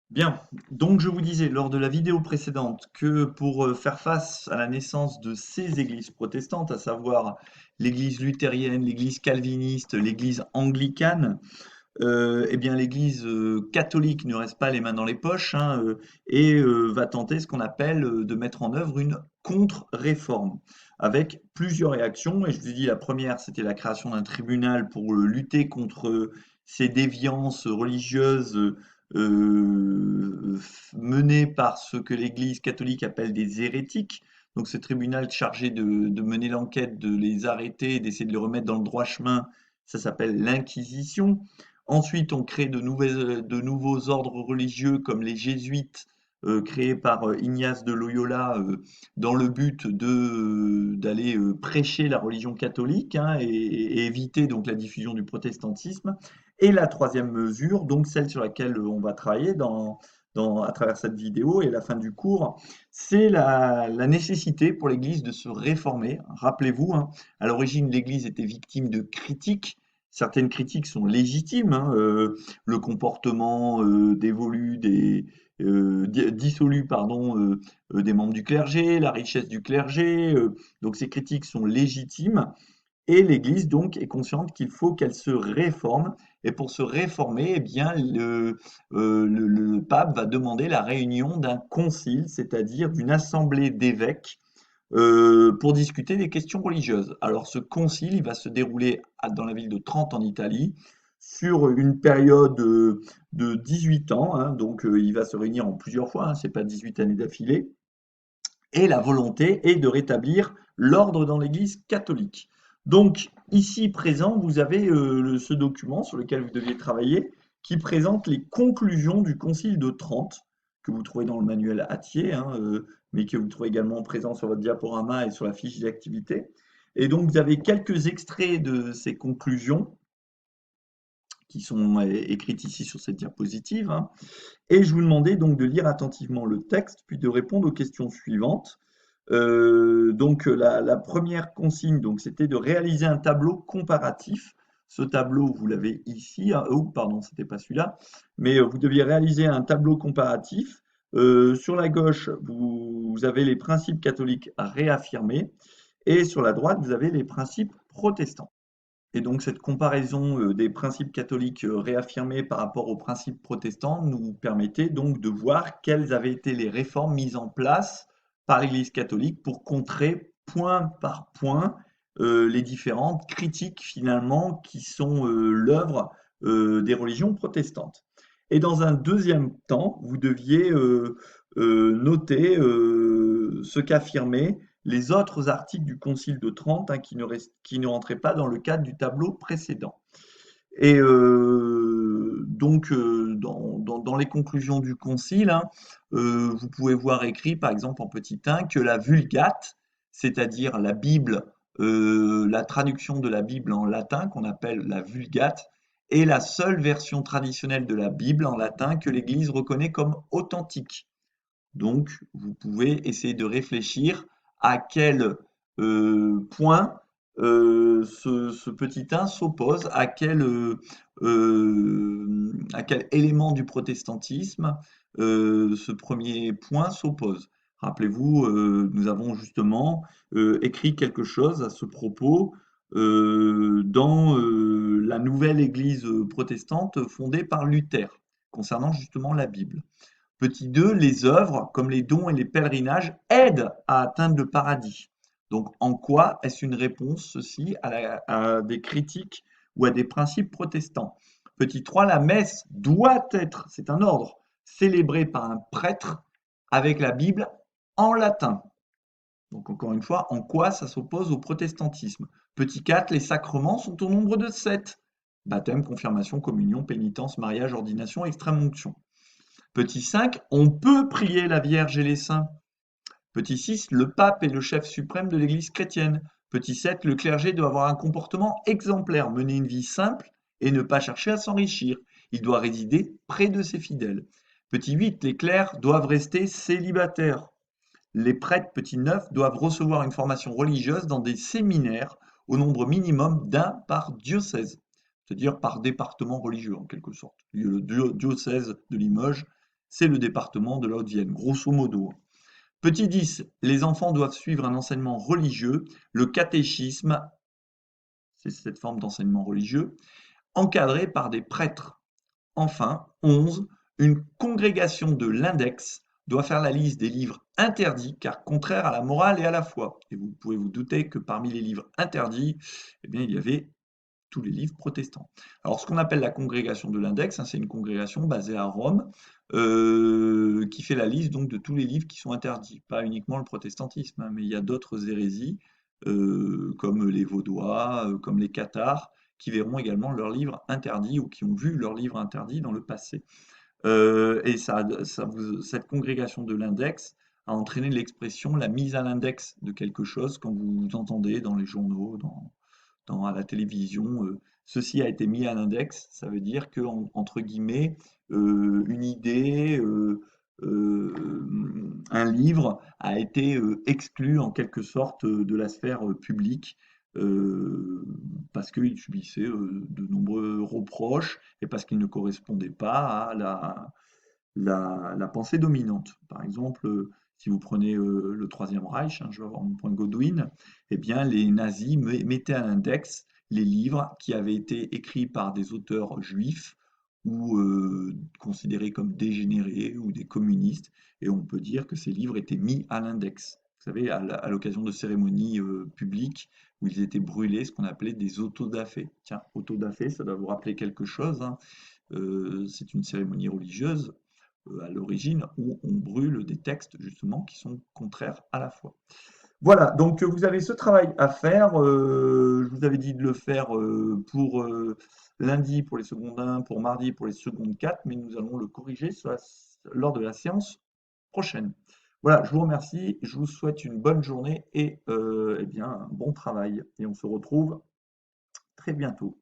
Bien, donc je vous disais lors de la vidéo précédente que pour faire face à la naissance de ces églises protestantes, à savoir l'église luthérienne, l'église calviniste, l'église anglicane, eh bien l'église catholique ne reste pas les mains dans les poches hein, et va tenter ce qu'on appelle de mettre en œuvre une contre-réforme avec plusieurs réactions. Et je vous ai dit, la première, c'était la création d'un tribunal pour lutter contre ces déviances religieuses menées par ce que l'Église catholique appelle des hérétiques. Donc ce tribunal chargé de mener l'enquête, de les arrêter et d'essayer de les remettre dans le droit chemin, ça s'appelle l'Inquisition. Ensuite, on crée de nouveaux ordres religieux comme les jésuites, créés par Ignace de Loyola, dans le but d'aller prêcher la religion catholique hein, et éviter donc la diffusion du protestantisme. Et la troisième mesure, donc celle sur laquelle on va travailler à travers cette vidéo et à la fin du cours, c'est la nécessité pour l'Église de se réformer. Rappelez-vous, hein, à l'origine, l'Église était victime de critiques. Certaines critiques sont légitimes, hein, le comportement dissolu pardon, des membres du clergé, la richesse du clergé, donc ces critiques sont légitimes. Et l'Église donc est consciente qu'il faut qu'elle se réforme. Et pour se réformer, eh bien, le pape va demander la réunion d'un concile, c'est-à-dire d'une assemblée d'évêques, pour discuter des questions religieuses. Alors ce concile, il va se dérouler dans la ville de Trente en Italie sur une période de 18 ans, hein, donc il va se réunir en plusieurs fois, hein, c'est pas 18 années d'affilée, et la volonté est de rétablir l'ordre dans l'Église catholique. Donc ici présent, vous avez ce document sur lequel vous deviez travailler qui présente les conclusions du Concile de Trente que vous trouvez dans le manuel Hatier, hein, mais que vous trouvez également présent sur votre diaporama et sur la fiche d'activité. Et donc vous avez quelques extraits de ces conclusions qui sont écrites ici sur cette diapositive, hein. Et je vous demandais donc de lire attentivement le texte, puis de répondre aux questions suivantes. Donc la première consigne, donc, c'était de réaliser un tableau comparatif. Ce tableau, vous l'avez ici. Ah, oh, pardon, c'était pas celui-là. Mais vous deviez réaliser un tableau comparatif. Sur la gauche, vous avez les principes catholiques réaffirmés. Et sur la droite, vous avez les principes protestants. Et donc cette comparaison des principes catholiques réaffirmés par rapport aux principes protestants nous permettait donc de voir quelles avaient été les réformes mises en place par l'Église catholique pour contrer point par point les différentes critiques finalement qui sont l'œuvre des religions protestantes. Et dans un deuxième temps, vous deviez noter ce qu'affirmaient les autres articles du Concile de Trente hein, qui ne rentraient pas dans le cadre du tableau précédent. Et donc, dans les conclusions du Concile, hein, vous pouvez voir écrit, par exemple, en petit 1, que la Vulgate, c'est-à-dire la Bible, la traduction de la Bible en latin, qu'on appelle la Vulgate, est la seule version traditionnelle de la Bible en latin que l'Église reconnaît comme authentique. Donc, vous pouvez essayer de réfléchir à quel point ce petit 1 s'oppose, à quel élément du protestantisme ce premier point s'oppose. Rappelez-vous, nous avons justement écrit quelque chose à ce propos dans la nouvelle Église protestante fondée par Luther, concernant justement la Bible. Petit 2, les œuvres, comme les dons et les pèlerinages, aident à atteindre le paradis. Donc, en quoi est-ce une réponse, ceci, à des critiques ou à des principes protestants? Petit 3, la messe doit être, c'est un ordre, célébrée par un prêtre avec la Bible en latin. Donc, encore une fois, en quoi ça s'oppose au protestantisme? Petit 4, les sacrements sont au nombre de 7. Baptême, confirmation, communion, pénitence, mariage, ordination, extrême-onction. Petit 5, on peut prier la Vierge et les saints. Petit 6, le pape est le chef suprême de l'Église chrétienne. Petit 7, le clergé doit avoir un comportement exemplaire, mener une vie simple et ne pas chercher à s'enrichir. Il doit résider près de ses fidèles. Petit 8, les clercs doivent rester célibataires. Les prêtres, petit 9, doivent recevoir une formation religieuse dans des séminaires au nombre minimum d'un par diocèse, c'est-à-dire par département religieux en quelque sorte. Le diocèse de Limoges c'est le département de la Haute-Vienne, grosso modo. Petit 10, les enfants doivent suivre un enseignement religieux. Le catéchisme, c'est cette forme d'enseignement religieux, encadré par des prêtres. Enfin, 11, une congrégation de l'index doit faire la liste des livres interdits car contraires à la morale et à la foi. Et vous pouvez vous douter que parmi les livres interdits, eh bien, il y avait tous les livres protestants. Alors, ce qu'on appelle la congrégation de l'index, hein, c'est une congrégation basée à Rome qui fait la liste donc de tous les livres qui sont interdits. Pas uniquement le protestantisme, hein, mais il y a d'autres hérésies comme les Vaudois, comme les Cathares, qui verront également leurs livres interdits ou qui ont vu leurs livres interdits dans le passé. Et cette congrégation de l'index a entraîné l'expression la mise à l'index de quelque chose quand vous entendez dans les journaux, à la télévision, ceci a été mis à l'index. Ça veut dire que, entre guillemets, une idée, un livre a été exclu en quelque sorte de la sphère publique parce qu'il subissait de nombreux reproches et parce qu'il ne correspondait pas à la pensée dominante. Par exemple, si vous prenez le Troisième Reich, hein, je vais avoir mon point Godwin, eh bien, les nazis mettaient à l'index les livres qui avaient été écrits par des auteurs juifs ou considérés comme dégénérés ou des communistes, et on peut dire que ces livres étaient mis à l'index. Vous savez, à l'occasion de cérémonies publiques où ils étaient brûlés, ce qu'on appelait des autodafés. Tiens, autodafé, ça doit vous rappeler quelque chose, hein. C'est une cérémonie religieuse à l'origine où on brûle des textes justement qui sont contraires à la foi. Voilà, donc vous avez ce travail à faire. Je vous avais dit de le faire pour lundi pour les secondes 1, pour mardi pour les secondes 4, mais nous allons le corriger lors de la séance prochaine. Voilà, je vous remercie, je vous souhaite une bonne journée et eh bien, un bon travail. Et on se retrouve très bientôt.